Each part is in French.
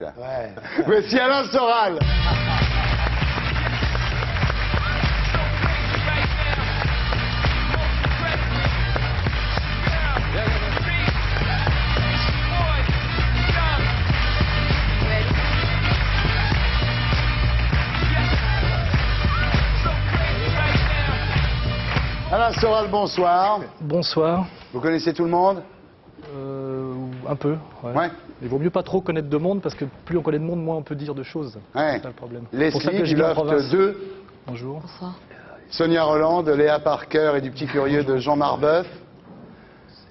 Ouais. Voici Alain Soral. Alain Soral, bonsoir. Bonsoir. Vous connaissez tout le monde? Un peu, ouais. Ouais. Il vaut mieux pas trop connaître de monde, parce que plus on connaît de monde, moins on peut dire de choses. Ouais. C'est ça le problème. Leslie, du Loft 2. Bonjour. Bonsoir. Sonia Roland, de Léa Parker et du Petit Curieux de Jean Marbeuf.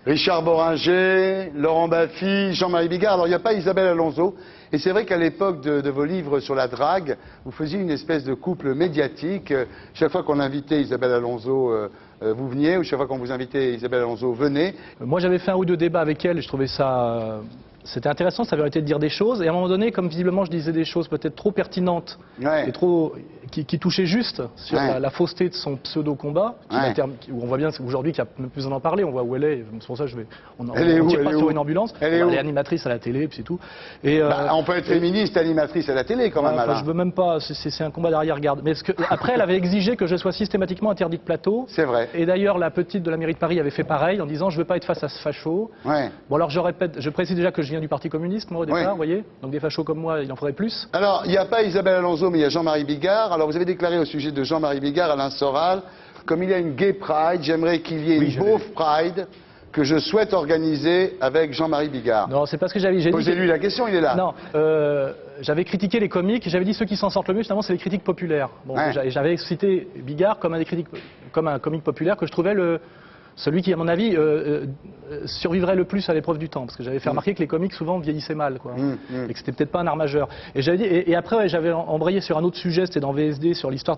Richard Boringer, Laurent Baffy, Jean-Marie Bigard. Alors, il n'y a pas Isabelle Alonso. Et c'est vrai qu'à l'époque de vos livres sur la drague, vous faisiez une espèce de couple médiatique. Chaque fois qu'on invitait Isabelle Alonso, vous veniez, ou chaque fois qu'on vous invitait Isabelle Alonso, venez. Moi, j'avais fait un ou deux débats avec elle, et je trouvais ça... C'était intéressant, ça avait été de dire des choses. Et à un moment donné, comme visiblement je disais des choses peut-être trop pertinentes, Ouais. et trop, qui touchaient juste sur Ouais. la fausseté de son pseudo-combat, Ouais. où on voit bien aujourd'hui qu'il n'y a même plus besoin d'en parler, on voit où elle est. C'est pour ça que Elle est on où, tire elle pas est sur où une ambulance. Elle est où Elle est animatrice à la télé, puis c'est tout. Et, On peut être féministe, animatrice à la télé quand même, enfin, Alain. je veux même pas, c'est un combat d'arrière-garde. Mais après, elle avait exigé que je sois systématiquement interdit de plateau. C'est vrai. Et d'ailleurs, la petite de la mairie de Paris avait fait pareil en disant je veux pas être face à ce facho. Ouais. Bon alors je répète, je précise déjà que je viens du Parti communiste moi au départ, Ouais. vous voyez. Donc des fachos comme moi, il en faudrait plus. Alors, il n'y a pas Isabelle Alonso, mais il y a Jean-Marie Bigard. Alors, vous avez déclaré au sujet de Jean-Marie Bigard, Alain Soral, comme il y a une gay pride, j'aimerais qu'il y ait une beauf pride que je souhaite organiser avec Jean-Marie Bigard. Non, c'est pas ce que j'avais dit. Posez-lui la question, il est là. Non, j'avais critiqué les comiques, j'avais dit ceux qui s'en sortent le mieux, finalement, c'est les critiques populaires. Bon, Ouais. j'avais cité Bigard comme un comique populaire que je trouvais celui qui, à mon avis, survivrait le plus à l'épreuve du temps. Parce que j'avais fait remarquer que les comiques, souvent, vieillissaient mal. Quoi. Et que c'était peut-être pas un art majeur. Et j'avais dit, et après, ouais, j'avais embrayé sur un autre sujet, c'était dans VSD, sur l'histoire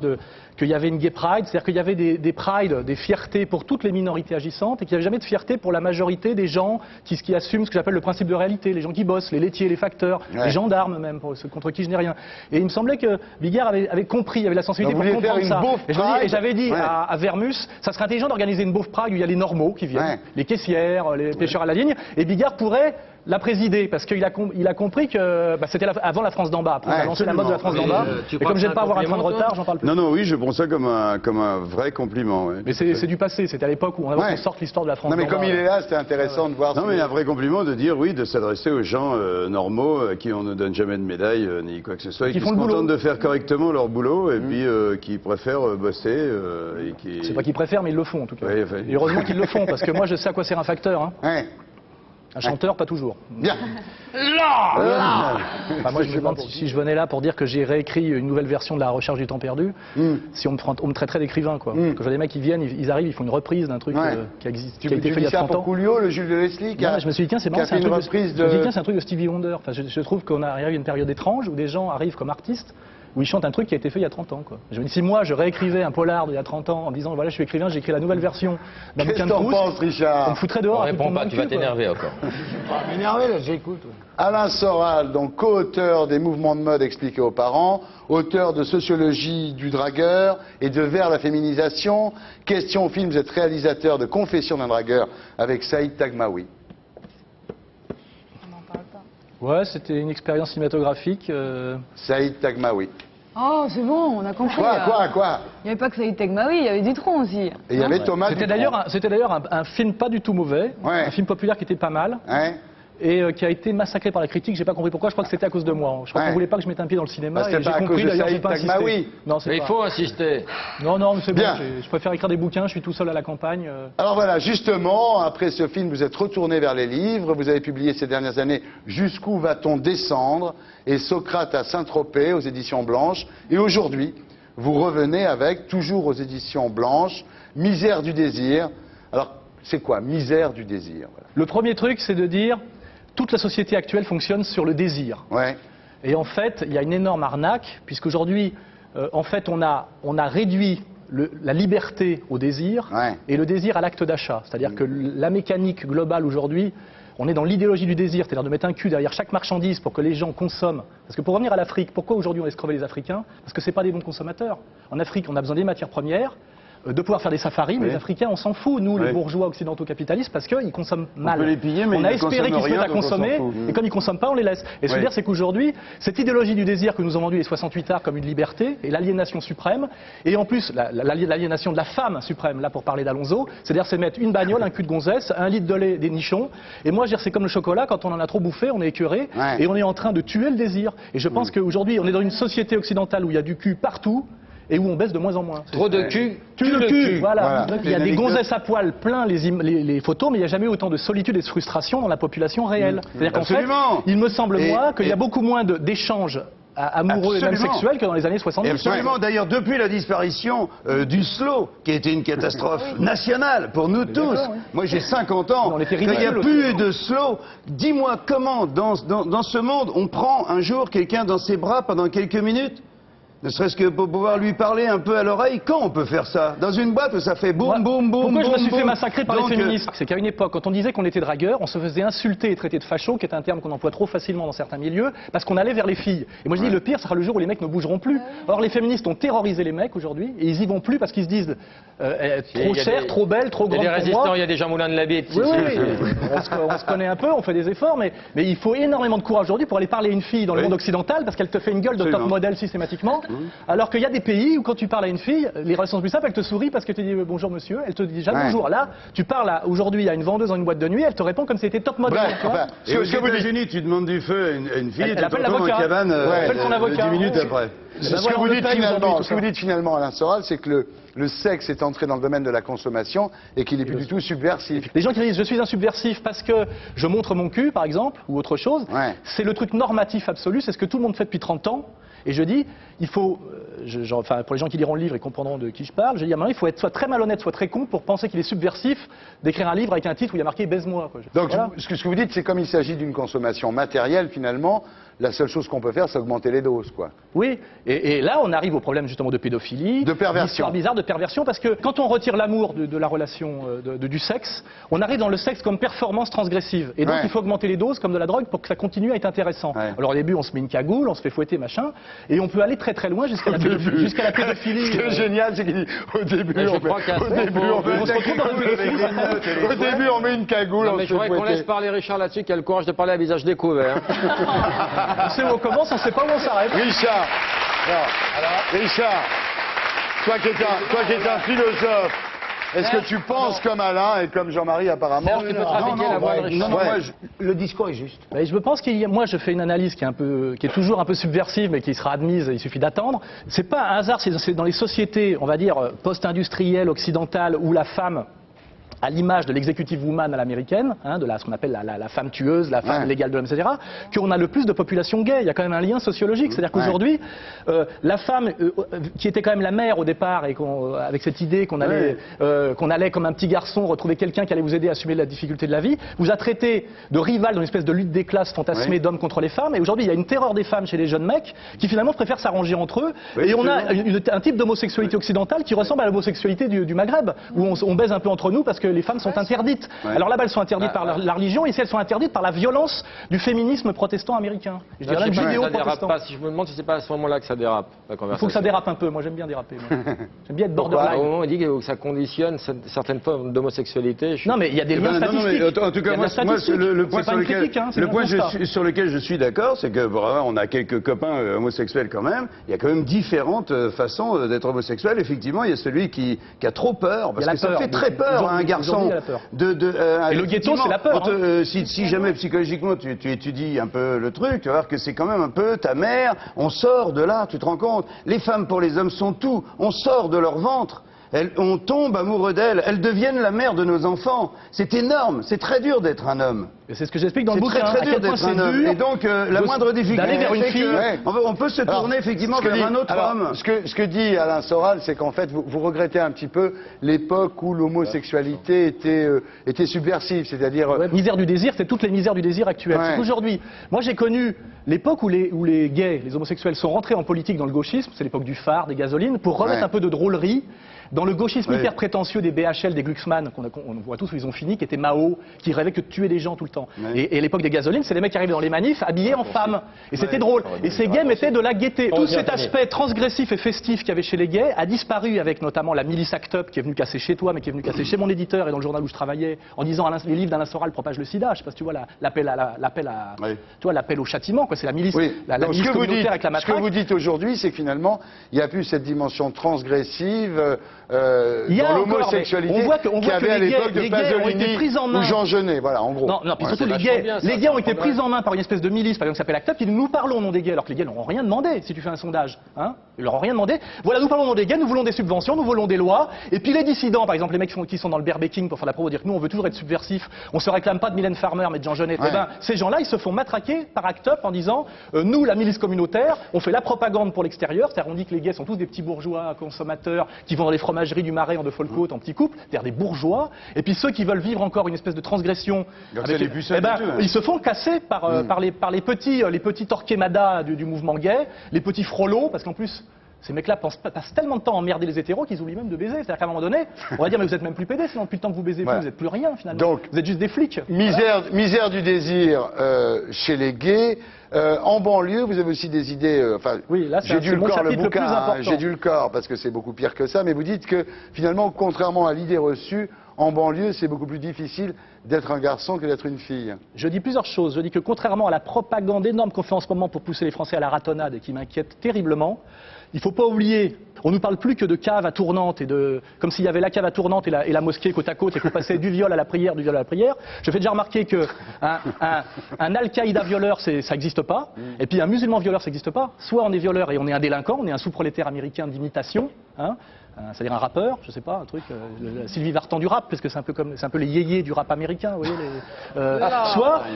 qu'il y avait une gay pride, c'est-à-dire qu'il y avait des prides, des fiertés pour toutes les minorités agissantes, et qu'il n'y avait jamais de fierté pour la majorité des gens qui assument ce que j'appelle le principe de réalité, les gens qui bossent, les laitiers, les facteurs, Ouais. les gendarmes même, pour ceux contre qui je n'ai rien. Et il me semblait que Bigard avait compris, avait la sensibilité Donc, pour vous vouliez comprendre faire ça. une beauf Et pride. j'avais dit Ouais. à Vermus, ça serait intelligent d'organiser une beauf pride où il y a les normaux qui viennent, Ouais. les caissières, les pêcheurs à la ligne, et Bigard pourrait la présider, parce qu'il a compris que c'était avant la France d'en bas. Après, on a Ouais, lancé la mode de la France d'en absolument. bas. Mais, tu Et crois comme que j'aime c'est pas un avoir un train de compliment, retard, toi j'en parle plus. Non, non, oui, je prends ça comme un vrai compliment. Ouais. Mais c'est du passé, c'était à l'époque où on avait Ouais. qu'on sorte l'histoire de la France Non, mais d'en comme bas. il est là, c'était intéressant de voir. Non, mais un vrai compliment de dire, oui, de s'adresser aux gens normaux à qui on ne donne jamais de médaille ni quoi que ce soit, et Qui qui font se le boulot. contentent de faire correctement leur boulot, et puis qui préfèrent bosser. Et qui... C'est pas qu'ils préfèrent, mais ils le font en tout cas. Ouais, enfin, Et heureusement qu'ils le font, parce que moi je sais à quoi sert un facteur. Hein. Ouais. Un chanteur, pas toujours. Bien. Enfin, moi, je me demande si je venais là pour dire que j'ai réécrit une nouvelle version de La Recherche du temps perdu, si on me traiterait d'écrivain, quoi. Quand je vois des mecs qui viennent, ils arrivent, ils font une reprise d'un truc Ouais. qui existe, Tu qui a été fait il dis y a ça 30 pour ans. Coolio, le Jules de Leslie, Non, mais je me suis dit, tiens, c'est qui marrant, a c'est un fait une truc reprise je me dis, de... tiens, c'est un truc de Stevie Wonder. Enfin, je trouve qu'on arrive à une période étrange où des gens arrivent comme artistes, où ils chantent un truc qui a été fait il y a 30 ans, quoi. Je me dis, si moi, je réécrivais un polar d'il y a 30 ans en disant, voilà, je suis écrivain, j'ai écrit la nouvelle version d'un Qu'est-ce bouquin que de t'en Proust, penses, on me Richard? foutrait dehors. On à coups de répond poing pas, dans le tu vas cul, quoi. t'énerver encore. M'énerver là, j'écoute. Alain Soral, donc co-auteur des mouvements de mode expliqués aux parents, auteur de Sociologie du dragueur et de Vers la féminisation. Question au film, vous êtes réalisateur de Confession d'un dragueur avec Saïd Tagmaoui. On n'en parle pas. Ouais, c'était une expérience cinématographique. Saïd Tagmaoui. Oh, c'est bon, on a compris. Quoi, là. quoi? Il n'y avait pas que Saïd Tagmaoui, il y avait Dutronc aussi. Et il y avait Thomas C'était Dutronc. d'ailleurs un film pas du tout mauvais, Ouais. un film populaire qui était pas mal. Hein? Et qui a été massacré par la critique, j'ai pas compris pourquoi, je crois que c'était à cause de moi. Je crois Ouais. qu'on voulait pas que je mette un pied dans le cinéma, Bah, c'était et j'ai pas à compris cause de d'ailleurs, j'ai Saïd pas insisté. Tagmaoui. Non, c'est Mais il pas. faut insister. Non, mais c'est Bien. bon, je préfère écrire des bouquins, je suis tout seul à la campagne. Alors voilà, justement, après ce film, vous êtes retourné vers les livres, vous avez publié ces dernières années Jusqu'où va-t-on descendre et Socrate à Saint-Tropez aux éditions Blanches. Et aujourd'hui, vous revenez avec, toujours aux éditions Blanches, Misère du désir. Alors, c'est quoi, Misère du désir? Voilà. Le premier truc, c'est de dire, toute la société actuelle fonctionne sur le désir. Ouais. Et en fait, il y a une énorme arnaque, puisqu'aujourd'hui, en fait, on a réduit la liberté au désir, Ouais. et le désir à l'acte d'achat. C'est-à-dire que la mécanique globale aujourd'hui, on est dans l'idéologie du désir, c'est-à-dire de mettre un cul derrière chaque marchandise pour que les gens consomment. Parce que pour revenir à l'Afrique, pourquoi aujourd'hui on laisse crever les Africains? Parce que ce n'est pas des bons consommateurs. En Afrique, on a besoin des matières premières, de pouvoir faire des safaris, mais les Africains, on s'en fout, nous, les bourgeois occidentaux capitalistes, parce qu'ils consomment mal. On peut les piller, mais on a ils espéré qu'ils se mettent à donc on s'en consommer, fout. et comme ils consomment pas, on les laisse. Et ce que je veux dire, c'est qu'aujourd'hui, cette idéologie du désir que nous ont vendue les 68 arts comme une liberté, et l'aliénation suprême, et en plus, l'aliénation de la femme suprême, là, pour parler d'Alonso, c'est-à-dire c'est mettre une bagnole, un cul de gonzesse, 1 litre de lait, des nichons, et moi, je veux dire, c'est comme le chocolat, quand on en a trop bouffé, on est écœuré, et on est en train de tuer le désir. Et je pense qu'aujourd'hui, on est dans une société occidentale où il y a du cul partout, et où on baisse de moins en moins. Trop de cul, Tue le cul. Voilà. Voilà. Il y a des gonzesses à poil plein les photos, mais il n'y a jamais autant de solitude et de frustration dans la population réelle. C'est-à-dire qu'en fait, Absolument. il me semble, moi, qu'il y a et- beaucoup moins d'échanges amoureux et même Absolument. sexuels que dans les années 70. Absolument. D'ailleurs, depuis la disparition du slow, qui a été une catastrophe nationale pour nous tous. Moi, j'ai 50 ans. On était Quand il n'y a ridicules plus de slow, dis-moi comment, dans ce monde, on prend un jour quelqu'un dans ses bras pendant quelques minutes? Ne serait-ce que pour pouvoir lui parler un peu à l'oreille. Quand on peut faire ça? Dans une boîte où ça fait boum, boum, boum, Pourquoi je me suis boum, fait boum. massacrer par Donc, les féministes? C'est qu'à une époque, quand on disait qu'on était dragueur, on se faisait insulter et traiter de facho, qui est un terme qu'on emploie trop facilement dans certains milieux, parce qu'on allait vers les filles. Et moi je dis, le pire, ce sera le jour où les mecs ne bougeront plus. Or, les féministes ont terrorisé les mecs aujourd'hui, et ils y vont plus parce qu'ils se disent trop chère, trop belle, trop Il y grande a des pour résistants, moi. il y a des Jean Moulin de la Bite. Oui, on se connaît un peu, on fait des efforts, mais il faut énormément de courage aujourd'hui pour aller parler à une fille dans le monde occidental, parce qu'elle te fait une gueule de top Absolument. modèle systématiquement, alors qu'il y a des pays où quand tu parles à une fille, les relations sont plus simples, elle te sourit parce que tu dis bonjour monsieur, elle te dit jamais bonjour. Là, tu parles aujourd'hui à une vendeuse dans une boîte de nuit, elle te répond comme si c'était top modèle. Bref, tu vois. enfin, Et aux États-Unis, tu demandes du feu à une fille, Elle et tu appelle te retrouves en l'avocat. cabane Elle appelle son avocat. 10 minutes après. Ce Ben que voilà, vous on le dites paye finalement, aujourd'hui, ce que vous dites finalement, Alain Soral, c'est que le sexe est entré dans le domaine de la consommation et qu'il n'est plus du tout subversif. Les gens qui disent je suis un subversif parce que je montre mon cul, par exemple, ou autre chose, c'est le truc normatif absolu, c'est ce que tout le monde fait depuis 30 ans. Et je dis, il faut, enfin, pour les gens qui liront le livre et comprendront de qui je parle, je dis à un moment, il faut être soit très malhonnête, soit très con pour penser qu'il est subversif d'écrire un livre avec un titre où il y a marqué baise-moi. Quoi. Donc Voilà. ce que vous dites, c'est comme il s'agit d'une consommation matérielle, finalement, la seule chose qu'on peut faire, c'est augmenter les doses, quoi. Oui, et là on arrive au problème justement de pédophilie, De perversion. d'histoire bizarre, de perversion, parce que quand on retire l'amour de la relation, du sexe, on arrive dans le sexe comme performance transgressive. Et donc il faut augmenter les doses comme de la drogue pour que ça continue à être intéressant. Alors au début on se met une cagoule, on se fait fouetter, machin, et on peut aller très très loin jusqu'à la pédophilie. Ce qui est génial, c'est qu'il dit, au début, Mais je on crois qu'à ce met, propos, on se retrouve dans la pédophilie. au début, on met une cagoule, Non, on mais se je voudrais fait qu'on laisse fouetter. parler Richard là-dessus, qui a le courage de parler à visage découvert. On sait où on commence, on sait pas où on s'arrête. Richard, Richard, toi qui es un philosophe, est-ce que tu penses comme Alain et comme Jean-Marie apparemment? Serge, tu peux trafiquer la voix de Richard. Non, moi, Le discours est juste. Mais je pense qu'il y a, moi je fais une analyse qui est toujours un peu subversive, mais qui sera admise, il suffit d'attendre. C'est pas un hasard, c'est dans les sociétés, on va dire, post-industrielles, occidentales, où la femme, à l'image de l'executive woman à l'américaine, de ce qu'on appelle la femme tueuse, la femme légale de l'homme, etc., qu'on a le plus de population gay. Il y a quand même un lien sociologique. C'est-à-dire qu'aujourd'hui, la femme, qui était quand même la mère au départ, et avec cette idée qu'on allait comme un petit garçon retrouver quelqu'un qui allait vous aider à assumer la difficulté de la vie, vous a traité de rival dans une espèce de lutte des classes fantasmée d'hommes contre les femmes. Et aujourd'hui, il y a une terreur des femmes chez les jeunes mecs qui finalement préfèrent s'arranger entre eux. Et on a un type d'homosexualité occidentale qui ressemble à l'homosexualité du Maghreb, où on baise un peu entre nous parce que les femmes sont interdites. Alors là-bas, elles sont interdites par la religion, ici, elles sont interdites par la violence du féminisme protestant américain. Je dirais même Ça dérape judéo-protestant. pas. Si je me demande si c'est pas à ce moment-là que ça dérape, la Il conversation. faut que ça dérape un peu. Moi, j'aime bien déraper. Moi. J'aime bien être Au borderline. moment où on dit que ça conditionne certaines formes d'homosexualité. Non, mais il y a des liens statistiques. En tout cas, Il y a de moi, la statistique. le point, C'est pas sur une critique, hein, c'est le mon point constat. sur lequel je suis d'accord, c'est que vraiment, on a quelques copains homosexuels quand même. Il y a quand même différentes façons d'être homosexuel. Effectivement, il y a celui qui a trop peur, parce Il y a que la ça peur. fait très peur à un Aujourd'hui, garçon. il y a la peur. Et le ghetto, c'est la peur, Si jamais psychologiquement tu étudies un peu le truc, tu vas voir que c'est quand même un peu ta mère. On sort de là, tu te rends compte. Les femmes pour les hommes sont tout. On sort de leur ventre. On tombe amoureux d'elles. Elles deviennent la mère de nos enfants. C'est énorme. C'est très dur d'être un homme. Et c'est ce que j'explique dans le C'est bouquin. très à dur quel point d'être un c'est homme. dur Et donc la moindre difficulté, d'aller vers une c'est fille. que on peut se tourner effectivement vers un autre homme. Ce que dit Alain Soral, c'est qu'en fait, vous regrettez un petit peu l'époque où l'homosexualité était subversive, c'est-à-dire... Misère du désir, c'est toutes les misères du désir actuelles. Ouais. C'est qu'aujourd'hui, moi j'ai connu l'époque où les gays, les homosexuels sont rentrés en politique dans le gauchisme, c'est l'époque du phare, des gasolines, pour remettre un peu de drôlerie dans le gauchisme hyper prétentieux des BHL, des Glucksmann, qu'on voit tous où ils ont fini, qui étaient Mao, qui rêvaient que de tuer des gens tout le temps. temps. Ouais. Et à l'époque des gasolines, c'est les mecs qui arrivaient dans les manifs habillés en femmes. Et c'était drôle. Et ces gays mettaient de la gaieté. Tout cet aspect transgressif et festif qu'il y avait chez les gays a disparu avec notamment la milice Act Up qui est venue casser chez toi, mais qui est venue casser chez mon éditeur et dans le journal où je travaillais, en disant les livres d'Alain Soral propagent le sida. Je sais pas si tu vois l'appel au châtiment, quoi. C'est la milice, Oui. la Donc, milice communautaire avec la ce matraque. que vous dites aujourd'hui, c'est que finalement, il n'y a plus cette dimension transgressive Il y a dans encore, l'homosexualité mais on voit que qu'il y avait à les gays- l'époque de les gays ont été Pasolini pris en main. ou Jean Genet, voilà, en gros. Non, puis Ouais, surtout c'est les vachement gays, bien, ça, les gays ça ont été prendrait. pris en main par une espèce de milice, par exemple, qui s'appelle Act Up, qui dit nous parlons au nom des gays, alors que les gays n'auront rien demandé si tu fais un sondage. Hein, ils leur ont rien demandé. Voilà, nous parlons au nom des gays, nous voulons des subventions, nous voulons des lois. Et puis les dissidents, par exemple, les mecs qui sont dans le bearbecking pour faire la promo, dire que nous on veut toujours être subversifs, on se réclame pas de Mylène Farmer mais de Jean Genet. Ouais. Eh ben, ces gens-là, ils se font matraquer par Act Up en disant nous, la milice communautaire, on fait la propagande pour l'extérieur, c'est-à-dire on dit que les gays sont tous des petits bourgeois consommateurs qui vont dans les fromageries du Marais en de folles-côtes en petits couples, c'est-à-dire des bourgeois. Et puis ceux qui veulent vivre encore une espèce de transgression, Donc c'est les pucelles eh ben, du tout, hein. ils se font casser par les petits Torquemada du mouvement gay, les petits frolos, parce qu'en plus, ces mecs-là passent tellement de temps à emmerder les hétéros qu'ils oublient même de baiser. C'est-à-dire qu'à un moment donné, on va dire, mais vous êtes même plus pédés, sinon depuis le temps que vous baisez plus, Ouais. vous êtes plus rien finalement. Donc, vous êtes juste des flics. Misère du désir chez les gays. En banlieue, vous avez aussi des idées. Oui, là, c'est j'ai dû c'est le mon corps, le chapitre le plus bouquin. important. J'ai dû le corps parce que c'est beaucoup pire que ça. Mais vous dites que finalement, contrairement à l'idée reçue, en banlieue, c'est beaucoup plus difficile d'être un garçon que d'être une fille. Je dis plusieurs choses. Je dis que contrairement à la propagande énorme qu'on fait en ce moment pour pousser les Français à la ratonnade et qui m'inquiète terriblement, il ne faut pas oublier, on ne nous parle plus que de cave à tournante, comme s'il y avait la cave à tournante et la mosquée côte à côte et qu'on passait du viol à la prière, du viol à la prière. Je fais déjà remarquer qu'un Al-Qaïda violeur, ça n'existe pas, et puis un musulman violeur, ça n'existe pas. Soit on est violeur et on est un délinquant, on est un sous-prolétaire américain d'imitation, hein, c'est-à-dire un rappeur, je sais pas, un truc, Sylvie Vartan du rap, parce que c'est un peu les yéyés du rap américain, vous voyez.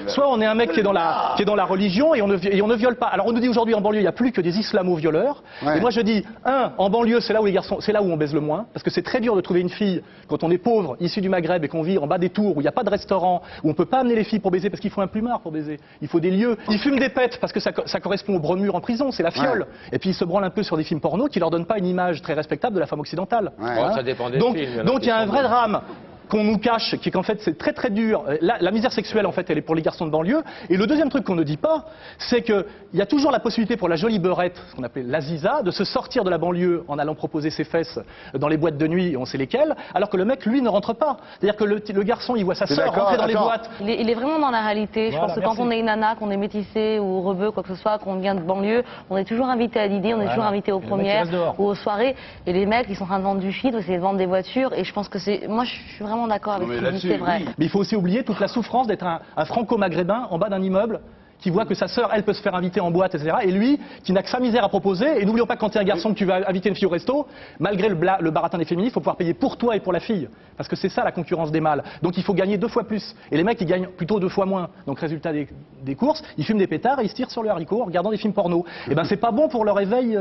Soit on est un mec qui est dans la religion et on ne viole pas. Alors on nous dit aujourd'hui en banlieue, il n'y a plus que des islamo-violeurs. Ouais. Et moi je dis, en banlieue, c'est là où les garçons, c'est là où on baise le moins, parce que c'est très dur de trouver une fille quand on est pauvre, issu du Maghreb et qu'on vit en bas des tours, où il n'y a pas de restaurant, où on peut pas amener les filles pour baiser, parce qu'il faut un plumard pour baiser. Il faut des lieux. Ils fument des pètes parce que ça correspond au bromure en prison, c'est la fiole. Ouais. Et puis ils se branlent un peu sur des films porno qui leur donnent pas une image très respectable de la femme occidentale. Ouais. Hein. Ça dépend des donc, films, il y en a donc qui il y a un sont vrai bons. drame qu'on nous cache, qui est qu'en fait c'est très très dur. La misère sexuelle en fait elle est pour les garçons de banlieue. Et le deuxième truc qu'on ne dit pas, c'est qu'il y a toujours la possibilité pour la jolie beurette, ce qu'on appelait l'Aziza, de se sortir de la banlieue en allant proposer ses fesses dans les boîtes de nuit, et on sait lesquelles, alors que le mec lui ne rentre pas. C'est-à-dire que le garçon il voit sa T'es sœur d'accord, rentrer dans les attends. boîtes. Il est vraiment dans la réalité. Je Voilà, pense que merci. quand on est une nana, qu'on est métissé ou rebeu, quoi que ce soit, qu'on vient de banlieue, on est toujours invité à dîner, on est toujours invité aux Et le mec, il premières reste dehors. ou aux soirées. Et les mecs, ils sont en train de vendre du shit ou essayer de vendre des voitures. Et je pense que c'est. Moi, je suis vraiment d'accord avec Non, ce mais qu'il dit, là-dessus, c'est vrai. oui. Mais il faut aussi oublier toute la souffrance d'être un franco-maghrébin en bas d'un immeuble qui voit que sa sœur, elle, peut se faire inviter en boîte, etc. Et lui, qui n'a que sa misère à proposer. Et n'oublions pas que quand tu es un garçon que tu vas inviter une fille au resto, malgré le baratin des féministes, il faut pouvoir payer pour toi et pour la fille. Parce que c'est ça la concurrence des mâles. Donc il faut gagner 2 fois plus. Et les mecs, ils gagnent plutôt 2 fois moins. Donc résultat des courses, ils fument des pétards et ils se tirent sur le haricot en regardant des films porno. Et ben c'est pas bon pour leur éveil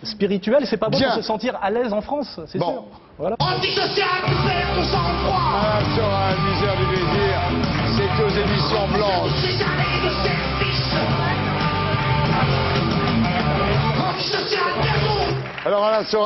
spirituel et c'est pas bon Bien. pour se sentir à l'aise en France, c'est Bon. sûr. Voilà. Antisocial, tu perds ton sang-froid. Ah, sur la misère du désir, c'est aux éditions blanches. Ces années de service. Antisocial, perdons. Alors Alain Soral,